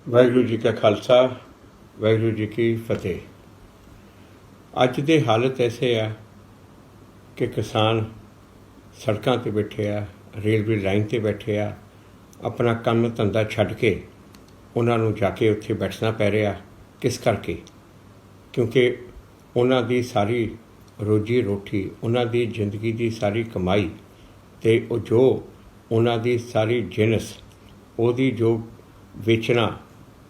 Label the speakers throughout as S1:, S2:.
S1: वाहिगुरू जी का खालसा वाहिगुरू जी की फतेह। अज दे हालत ऐसे आ कि किसान सड़कों ते बैठे आ, रेलवे लाइन ते बैठे आ, अपना काम धंधा छड्ड के उन्होंने जाके उत्थे बैठना पै रहा। किस करके? क्योंकि उन्हों की सारी रोजी रोटी, उन्हों की जिंदगी की सारी कमाई ते जो उन्हों की सारी जिनस उहदी जो वेचना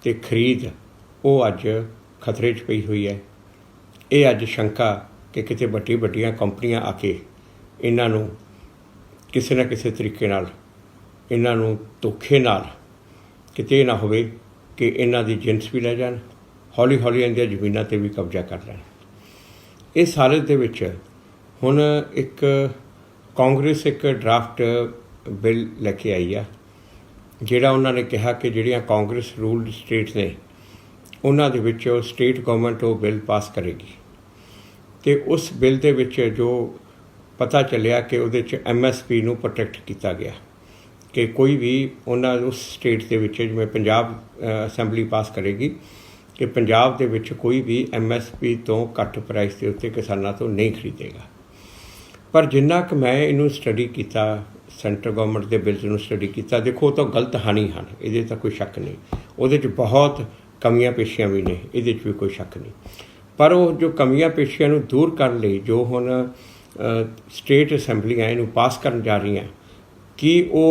S1: ते खरीद वो अज खतरे च पई हुई है। ये अज शंका कि किते वड्डी वड्डियां कंपनियां आके इन्हों किसी न किसी तरीके नाल इन्हों धोखे नाल किते ना होवे कि इन्हां दी जिनस भी लै जान, हौली हौली इन्हां जमीनां ते भी कब्जा कर लैन। इस हालत दे विच हुण एक कांग्रेस एक ड्राफ्ट बिल लैके आई आ, जिहड़ा उन्होंने कहा कि जिहड़ियां कांग्रेस रूल्ड स्टेट्स ने उन्हां दे विच स्टेट गवर्नमेंट वो बिल पास करेगी। तो उस बिल दे विच जो पता चलिया कि उहदे च MSP नूं प्रोटैक्ट किया गया कि कोई भी उन्हां उस स्टेट दे विच जिवें पंजाब असैंबली पास करेगी कि पंजाब दे विच कोई भी MSP तो घट प्राइस के उत्ते किसानां तो नहीं खरीदेगा। पर जिन्ना कि मैं इनू स्टडी किया, सेंटर गवर्नमेंट के बिल्स में स्टडी किया, देखो तो गलत हानी हैं, ये तो कोई शक नहीं। वो बहुत कमियां पेशियां भी ने, ये भी कोई शक नहीं। पर वो जो कमियां पेशियां नूं दूर करने लई जो हुण स्टेट असैंबलियां इनू पास करन जा रही हैं कि वो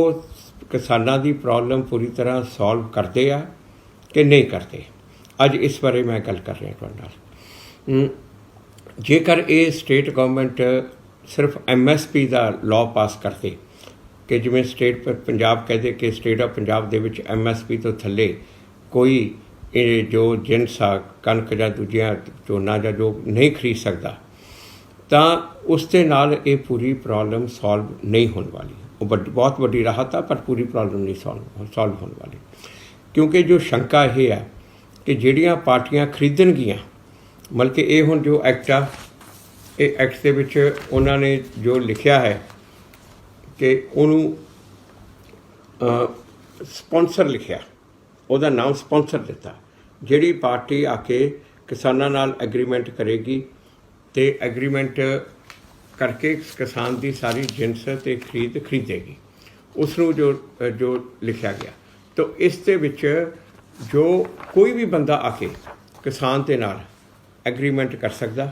S1: किसानां दी प्रॉब्लम पूरी तरह सॉल्व करते आ कि नहीं करते। अज इस बारे मैं गल कर रहा तुहाडे नाल। जेकर ये स्टेट गवर्नमेंट सिर्फ MSP का लॉ पास करते कि जिवें स्टेट पंजाब कहते कि state of Punjab they which MSP तो थले कोई जो जिनस आ कणक या दूजिया झोना या जो नहीं खरीद सकता, तो उस दे नाल ये पूरी प्रॉब्लम सॉल्व नहीं होने वाली। वो बहुत बड़ी राहत आ, पर पूरी प्रॉब्लम नहीं सॉल्व होने वाली। क्योंकि जो शंका ये है कि जिहड़ियां पार्टियां खरीदणगियां, मतलब कि ये हुण जो एक्ट आ, ये एक्ट दे विच उन्होंने जो लिखिया है कि उन्होंने स्पॉन्सर लिखिया, ਉਹਦਾ नाम स्पॉन्सर दिता। जिहड़ी पार्टी आके किसानां नाल एग्रीमेंट करेगी तो एग्रीमेंट करके किसान की सारी जिनस ते खरीदेगी, उसनूं जो लिखिया गया। तो इस दे विच जो कोई भी बंदा आके किसान के नाल एग्रीमेंट कर सकदा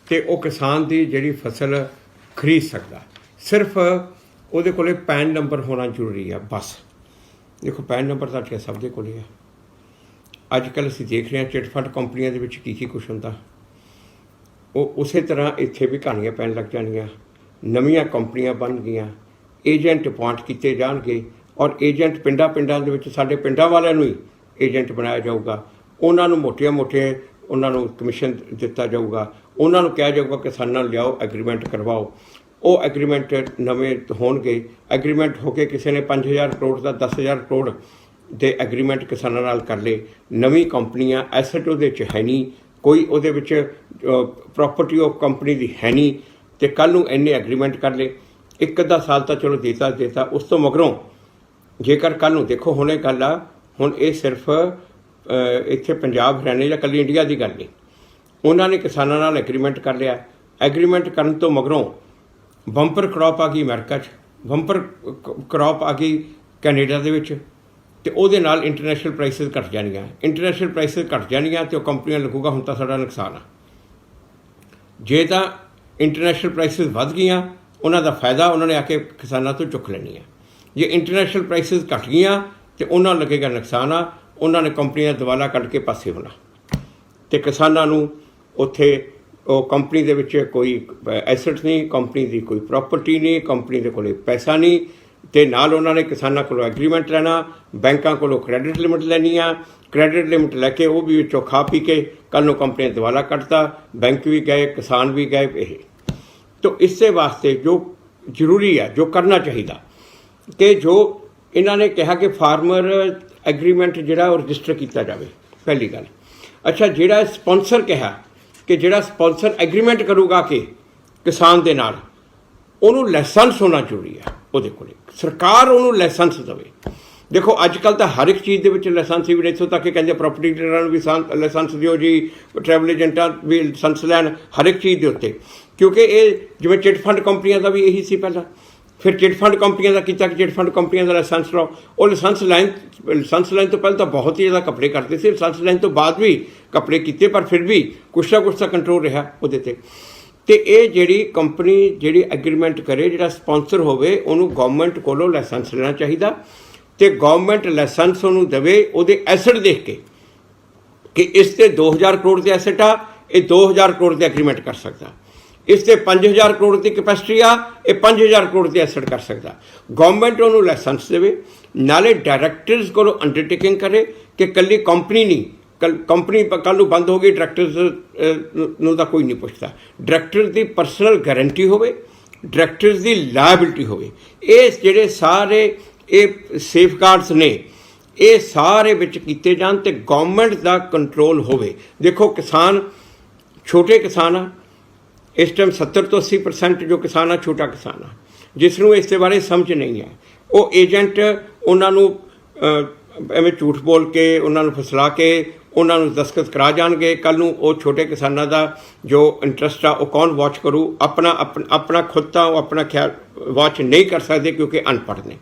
S1: तो वो किसान की जिहड़ी फसल खरीद सकदा। सिर्फ ਉਹਦੇ ਕੋਲੇ पैन नंबर होना जरूरी है बस। देखो पैन नंबर तो अजकल सब दे कोले है। अजकल असीं देख रहे हैं चिटफंड कंपनियां दे विच की कुछ हुंदा, वो उस तरह इत्थे भी कहानियां पैन लग जाणगीਆਂ। नवीं कंपनियां बन गईयां, एजेंट अपॉइंट किए जाणगे और एजेंट पिंडां दे विच साडे पिंडां वालिआं नूं ही एजेंट बनाया जाऊगा। उन्हां नूं मोटे उन्हां नूं कमीशन दिता जाऊगा, उन्हां नूं कहा जाऊगा किसानां नूं लिआओ एग्रीमेंट करवाओ। वो एग्रीमेंट नवे होणगे, एग्रीमेंट होके किसी ने 5000 करोड़ का 10,000 करोड़ के एग्रीमेंट किसानां नाल कर ले। नवीं कंपनियां एसट उहदे च है नहीं, कोई उहदे विच प्रॉपर्टी ऑफ कंपनी दी है नहीं, तो कल नूं इन्ने एग्रीमेंट कर ले। एक अद्धा साल तो चलो देता उस तो मगरों जेकर कल नूं देखो हुणे गल आ, हुण ये सिर्फ इत्थे पंजाब हरियाणे या कल्ली इंडिया की गल नहीं। उन्होंने किसानां नाल एग्रीमेंट कर लिया, एग्रीमेंट करन तो मगरों बंपर क्रॉप आ गई अमेरिका च, बंपर क्रॉप आ गई कैनेडा दे विच, ते उहदे नाल इंटरनेशनल प्राइसिस घट जाणियां। इंटरनेशनल प्राइसिस घट जाणियां तो कंपनियां लगूगा हुण तां साडा नुकसान आ। जे तां इंटरनेशनल प्राइसिस वध गईयां, उन्हां दा फायदा उन्होंने आके किसानां तो चुक लैनी है। जे इंटरनेशनल प्राइसिस घट गईयां तो उन्हां लगेगा नुकसान आ, उन्होंने कंपनियां दवाला कढ के पासे होना, तो किसानां नूं उत्थे वो कंपनी दे विच कोई एसट नहीं, कंपनी की कोई प्रॉपर्टी नहीं, कंपनी के कोल पैसा नहीं, तो नाल उन्होंने किसानां कोलों एग्रीमेंट लेना, बैंकों कोलों क्रैडिट लिमिट लैनी आ, क्रैडिट लिमिट लैके वो भी विचों खा पी के कल नूं कंपनी दवाला कटता, बैंक भी गए, किसान भी गए। ये तो इससे वास्ते जो जरूरी है, जो करना चाहिए कि जो इन्होंने कहा कि फार्मर एग्रीमेंट जिहड़ा रजिस्टर किया जाए, पहली गल। अच्छा, जिहड़ा स्पॉन्सर कहा कि जिहड़ा स्पॉन्सर एग्रीमेंट करूगा कि किसान दे नाल, उन्होंने लाइसेंस होना जरूरी है। वो सरकार उन्होंने लाइसेंस देवे देखो अजकल तो हर एक चीज़ के लाइसेंस इवन इतों तक कहते प्रॉपर्टी डीलर भी लाइसेंस दिओ जी, ट्रैवल एजेंटा भी लाइसेंस लैन हर एक चीज़ के उत्ते, क्योंकि ये जिवें चिट फंड कंपनियों का भी यही सी पहला, फिर चिट फंड कंपनियों का किया कि चिट फंड कंपनियों का लाइसेंस लाओ, और लाइसेंस लैन तो पहले तो बहुत ही ज़्यादा कपड़े करते थे, लाइसेंस लैन तो बाद भी कपड़े किए, पर फिर भी कुछ ना कुछ तो कंट्रोल रहा उहदे ते। तो ये जी कंपनी जी एग्रीमेंट करे, जो स्पॉन्सर होवे उन्होंने गवर्नमेंट कोलों लाइसेंस लेना चाहिए, तो गवर्नमेंट लाइसेंस उन्होंने देवे उहदे एसेट देख के कि इससे 2000 करोड़ के एसेट आ, ये 2000 करोड़ के एग्रीमेंट कर सकता, इससे 5000 करोड़ की कैपेसिटी आ, ये 5000 करोड़ के एसेट कर सकता। गवर्नमेंट उन्होंने लाइसेंस देवे, नाले डायरैक्टर्स को अंडरटेकिंग करे कि कल्ली कंपनी नहीं, कंपनी कल बंद हो गई, डायरैक्टर्स नूं तां कोई नहीं पुछदा, डायरैक्टर की परसनल गारंटी होवे, डायरैक्टर्स की लायबिलिटी होवे, ये जिहड़े सारे ये सेफगार्ड्स ने ये सारे विच कीते जाण ते गवर्नमेंट का कंट्रोल होवे। देखो किसान छोटे किसान आ, इस टाइम 70 तो 80% जो किसान आ छोटा किसान आ, जिसनों इस बारे समझ नहीं है, वो एजेंट उन्होंने एवं झूठ बोल के उन्होंने फसला के उन्होंने दस्तखत करा जाएंगे, कल नूं वो छोटे किसानों का जो इंटरस्ट आ वो कौन वॉच करू, अपना खुद तो अपना ख्याल वॉच नहीं कर सकते क्योंकि अनपढ़ ने।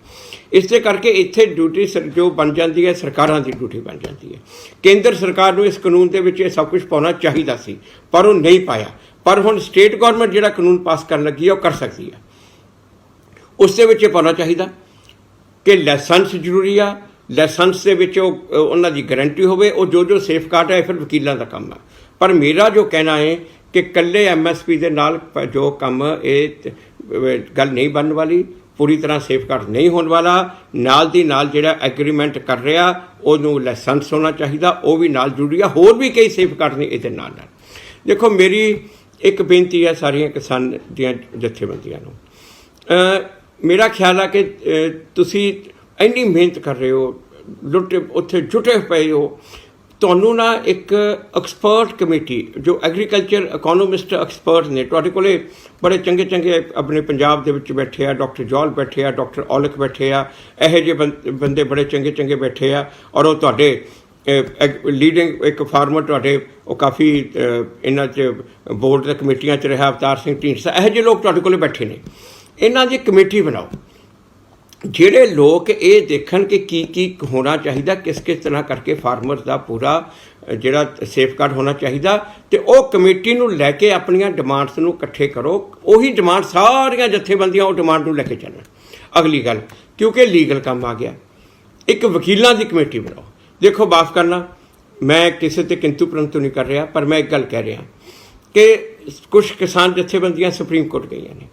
S1: इस करके इत्थे ड्यूटी जो बन जाती है सरकारों की ड्यूटी बन जाती है। केंद्र सरकार नूं इस कानून के विच सब कुछ पाना चाहिए सी, पर वो नहीं पाया, पर हुण स्टेट गवर्नमेंट जिहड़ा कानून पास कर लगी है वो कर सकती है, उस दे विच पाना चाहिए कि लाइसेंस जरूरी आ, लाइसेंस के उन्हों की गारंटी होवे, वो जो सेफगार्ड है फिर वकीलों का काम है। पर मेरा जो कहना है कि कल्ले MSP के नाल जो काम ये गल नहीं बनने वाली, पूरी तरह सेफगार्ड नहीं होने वाला, नाल दी नाल जिहड़ा एग्रीमेंट कर रहा उन्होंने लाइसेंस होना चाहिए, वो भी नाल जरूरी है, होर भी कई सेफगार्ड ने ये नाल। देखो मेरी एक बेनती है सारिया किसान दियां जथेबंदियां नूं, मेरा ख्याल है कि तुसी इन्नी मेहनत कर रहे हो, लुट उत्थे जुटे पे हो, तुहानू ना एक एक्सपर्ट कमेटी जो एग्रीकल्चर इकोनॉमिस्ट एक्सपर्ट ने तुहाडे कोले बड़े चंगे चंगे अपने पंजाब दे विच बैठे आ, डॉक्टर जॉल बैठे आ, डॉक्टर औलख बैठे आ, यहो जे बंदे बड़े चंगे चंगे बैठे आ, और वो तुहाडे लीडिंग एक फार्मर तुहाडे वो काफ़ी इन्हां च बोर्ड कमेटियां च रहा, अवतार सिंह ढींडसा, यहो जे लोग तुहाडे कोले बैठे ने, इन्हां दी कमेटी बनाओ ਜਿਹੜੇ लोग ये देखन कि की होना चाहिए, किस किस तरह करके फार्मर का पूरा ਜਿਹੜਾ सेफगार्ड होना चाहिए, तो वो कमेटी नूं लैके अपनियां डिमांड्स नूं इकट्ठे करो, उही डिमांड सारियां जथेबंदियां उह डिमांड नूं लैके चलन। अगली गल क्योंकि लीगल काम आ गया, एक वकीलों की कमेटी बनाओ। देखो माफ़ करना मैं किसी ते किंतु परंतु नहीं कर रहा, पर मैं एक गल कह रहा कि कुछ किसान जथेबंदियां सुप्रीम कोर्ट गई ने,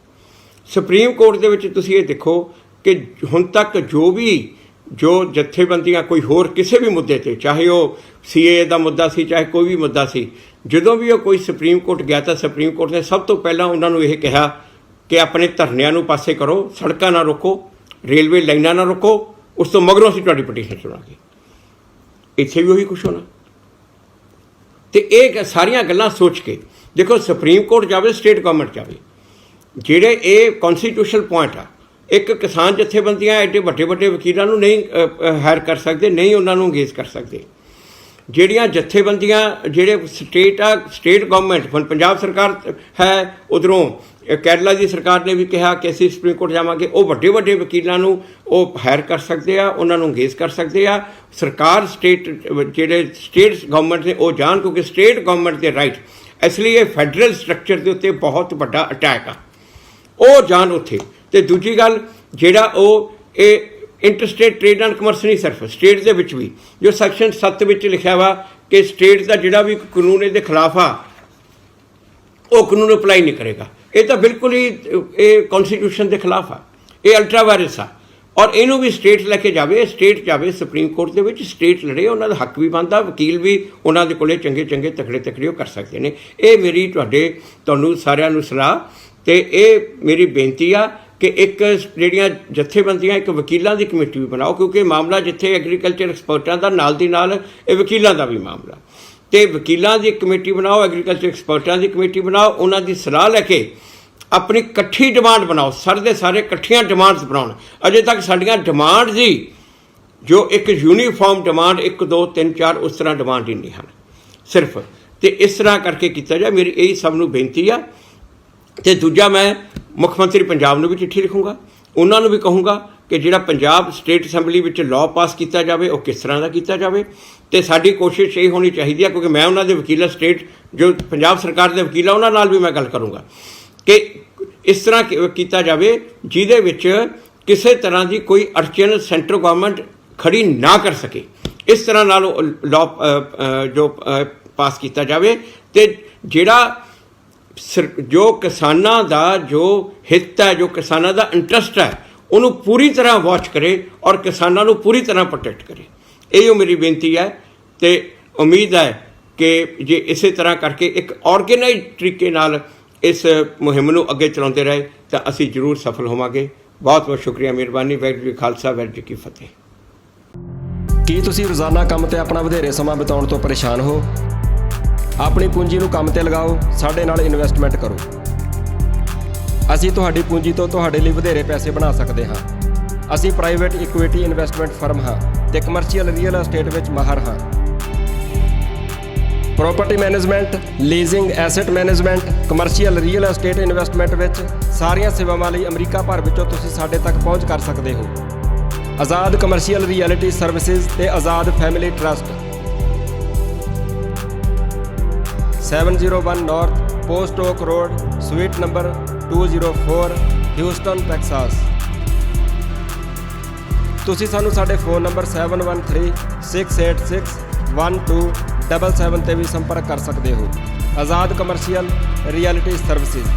S1: सुप्रीम कोर्ट दे विच तुसीं ये देखो कि हुण तक जो जथेबंदियां कोई होर किसी भी मुद्दे ते, चाहे वो CAA का मुद्दा सी, चाहे कोई भी मुद्दा सी, जदों भी वो कोई सुप्रीम कोर्ट गया तो सुप्रीम कोर्ट ने सब तो पहला उन्होंने यह कहा कि अपने धरनियां नूं पासे करो, सड़कां ना रोको, रेलवे लाइनां ना रोको, उस तो मगरों असीं तुहाडी पटीशन सुणांगे। इत्थे भी उही कुछ होना। तो ये सारियां गल्लां सोच के देखो सुप्रीम कोर्ट जावे, स्टेट गवर्नमेंट जावे, जिहड़े ये कॉन्स्टिट्यूशनल पॉइंट आ, एक किसान जथेबंदियां एडे वड्डे वड्डे वकीलों नहीं हायर कर सकते, नहीं उन्होंने अंगेज कर सकते। ਜਿਹੜੀਆਂ ਜਥੇਬੰਦੀਆਂ ਜਿਹੜੇ स्टेट गवर्नमेंट ਹੁਣ पंजाब सरकार है, उधरों केरला की सरकार ने भी कहा कि असीं सुप्रीम कोर्ट जावांगे, वो वड्डे वड्डे वकीलों नूं वो हायर कर सकते हैं, उन्होंने अंगेज कर सकते हैं। सरकार स्टेट गवर्नमेंट ने वो जान, क्योंकि स्टेट गवर्नमेंट के राइट, इसलिए फैडरल स्ट्रक्चर के उत्ते बहुत बड़ा अटैक आ, वो जान उत्थे। तो दूजी गल जिहड़ा वो इंटरस्टेट ट्रेड एंड कमर्स नहीं, सिर्फ स्टेट के विच भी जो सैक्शन 7 विच लिखा वा कि स्टेट का जिहड़ा भी कानून ये खिलाफ आ वो कानून अप्लाई नहीं करेगा, ये तो बिल्कुल ही कॉन्स्टिट्यूशन के खिलाफ आ, ये अल्ट्रा वायरस आ, और इनू भी स्टेट लैके जाए, स्टेट जाए सुप्रीम कोर्ट के विच, स्टेट लड़े, उन्होंने हक भी बनता, वकील भी उन्होंने कोले चंगे चंगे तकड़े तकड़े कर सकते हैं। ये मेरी तुहानू सारिਆਂ ਨੂੰ सलाह तो ये मेरी बेनती आ कि एक ਜਿਹੜੀਆਂ जथेबंदियां एक वकीलों की कमेटी भी बनाओ, क्योंकि मामला जिथे एग्रीकल्चर एक्सपर्टां का नाल दी नाल ये वकीलों का भी मामला, तो वकीलों की कमेटी बनाओ, एग्रीकल्चर एक्सपर्टां की कमेटी बनाओ, उन्होंने सलाह लैके अपनी कट्ठी डिमांड बनाओ, सारे दे सारे कट्ठियां डिमांड्स बनाओ। अजे तक साडियां डिमांड्स ही जो एक यूनीफॉर्म डिमांड 1 2 3 4 उस तरह डिमांड ही नहीं हैं सिर्फ। तो इस तरह करके किया जाए, मेरी यही सब नूं बेनती आ। तो दूजा मैं मुख मंत्री पंजाब नूं भी चिट्ठी लिखूँगा, उन्होंने भी कहूँगा कि जिहड़ा Punjab state assembly which law पास किया जाए वो किस तरह का किया जाए। तो साडी कोशिश ये होनी चाहिए, क्योंकि मैं उन्होंने वकील स्टेट जो पंजाब सरकार के वकील उन्होंने नाल भी मैं गल करूँगा कि इस तरह किया जाए जिहदे विच किसी तरह की कोई अड़चन सेंट्रल गवर्नमेंट खड़ी ना कर सके, इस तरह नाल लॉ जो पास किया जाए। तो जिहड़ा जो किसानां दा जो हित है, जो किसानां दा इंटरस्ट है, उन्होंने पूरी तरह वॉच करे और किसानों को पूरी तरह प्रोटेक्ट करे। यही मेरी बेनती है। तो उम्मीद है कि जे इस तरह करके एक ऑर्गेनाइज तरीके नाल इस मुहिम नूं अगे चलाते रहे तो असी जरूर सफल होवांगे। बहुत बहुत शुक्रिया, मेहरबानी। वाहिगुरू जी खालसा, वाहिगुरू जी की फतेह।
S2: ਕੀ ਤੁਸੀਂ ਰੋਜ਼ਾਨਾ ਕੰਮ ਤੇ ਆਪਣਾ ਵਧੇਰੇ ਸਮਾਂ ਬਿਤਾਉਣ ਤੋਂ ਪਰੇਸ਼ਾਨ ਹੋ? ਆਪਣੀ ਪੂੰਜੀ ਨੂੰ ਕੰਮ ਤੇ ਲਗਾਓ, ਸਾਡੇ ਨਾਲ ਇਨਵੈਸਟਮੈਂਟ ਕਰੋ। ਅਸੀਂ ਤੁਹਾਡੀ ਪੂੰਜੀ ਤੋਂ ਤੁਹਾਡੇ ਲਈ ਵਧੇਰੇ ਪੈਸੇ ਬਣਾ ਸਕਦੇ ਹਾਂ। ਅਸੀਂ ਪ੍ਰਾਈਵੇਟ ਇਕੁਇਟੀ ਇਨਵੈਸਟਮੈਂਟ ਫਰਮ ਹਾਂ ਤੇ ਕਮਰਸ਼ੀਅਲ ਰੀਅਲ ਅਸਟੇਟ ਵਿੱਚ ਮਾਹਰ ਹਾਂ। Property management, leasing, asset management, commercial real estate investment ਵਿੱਚ ਸਾਰੀਆਂ ਸੇਵਾਵਾਂ ਲਈ ਅਮਰੀਕਾ ਭਰ ਵਿੱਚੋਂ ਤੁਸੀਂ ਸਾਡੇ ਤੱਕ ਪਹੁੰਚ ਕਰ ਸਕਦੇ ਹੋ। ਆਜ਼ਾਦ ਕਮਰਸ਼ੀਅਲ ਰਿਐਲਿਟੀ ਸਰਵਿਸਿਜ਼ ਤੇ Azad family trust, 701 north post oak road, suite number 204, Houston, Texas. ਤੁਸੀਂ ਸਾਨੂੰ ਸਾਡੇ ਫ਼ੋਨ ਨੰਬਰ 7136861277 ਤੇ ਵੀ ਸੰਪਰਕ ਕਰ ਸਕਦੇ ਹੋ। ਆਜ਼ਾਦ ਕਮਰਸ਼ੀਅਲ ਰਿਐਲਿਟੀ ਸਰਵਿਸਿਜ਼।